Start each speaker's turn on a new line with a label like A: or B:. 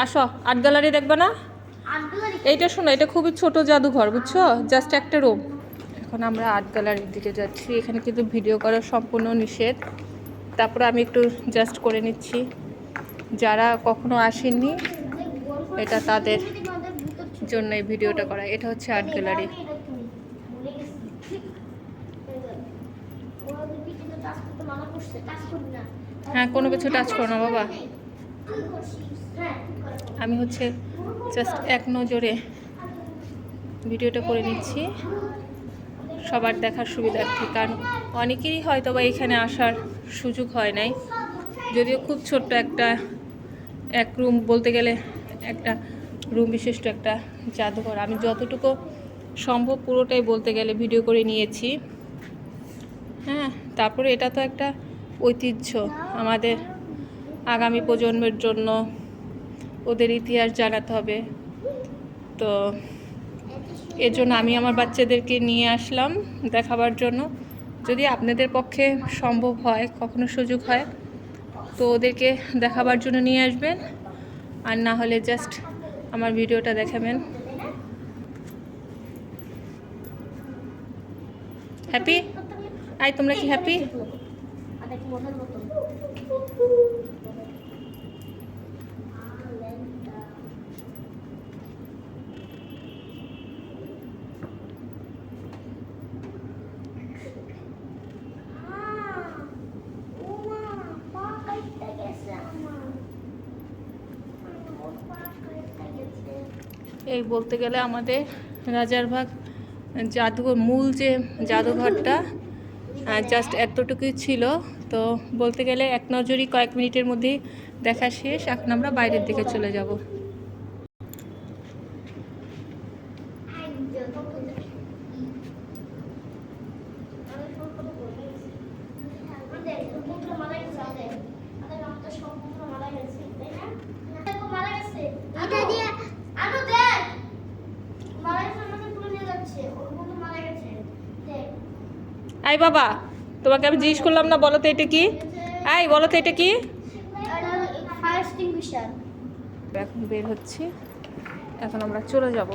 A: আসো, art gallery দেখবে না? এইটা শোনো, এটা খুবই ছোট জাদুঘর, বুঝছো? জাস্ট একটা রুম। এখন আমরা আর্ট গ্যালারির দিকে যাচ্ছি। এখানে কিন্তু ভিডিও করা সম্পূর্ণ নিষেধ। তারপরে আমি একটু জাস্ট করে নিচ্ছি। যারা কখনো আসেননি, এটা তাদের জন্য এই ভিডিওটা করা। এটা হচ্ছে আর্ট গ্যালারি। হ্যাঁ, কোনো কিছু টাচ করো না বাবা। আমি হচ্ছে জাস্ট এক নজরে ভিডিওটা করে নিচ্ছি সবার দেখার সুবিধার্থে, কারণ অনেকেরই হয়তো বা এখানে আসার সুযোগ হয় নাই। যদিও খুব ছোট্ট এক রুম বলতে গেলে, একটা রুম বিশিষ্ট একটা জাদুঘর। আমি যতটুকু সম্ভব পুরোটাই বলতে গেলে ভিডিও করে নিয়েছি। হ্যাঁ, তারপরে এটা তো একটা ঐতিহ্য আমাদের, আগামী প্রজন্মের জন্য ওদের ইতিহাস জানাতে হবে। তো এর জন্য আমি আমার বাচ্চাদেরকে নিয়ে আসলাম দেখাবার জন্য। যদি আপনাদের পক্ষে সম্ভব হয়, কখনো সুযোগ হয়, তো ওদেরকে দেখাবার জন্য নিয়ে আসবেন, আর না হলে জাস্ট আমার ভিডিওটা দেখাবেন। হ্যাপি? আই, তোমরা কি হ্যাপি? এই বলতে গেলে আমাদের রাজারবাগ জাদুঘর, মূল যে জাদুঘরটা জাস্ট এতটুকুই ছিল। তো বলতে গেলে এক নজরই কয়েক মিনিটের মধ্যেই দেখা শেষ। এখন আমরা বাইরের দিকে চলে যাব। আই বাবা, তোমাকে আমি জিজ্ঞেস করলাম না, বলো তো এটা কি? আই, বলো তো এটা কি? এখন বের হচ্ছি, এখন আমরা চলে যাব।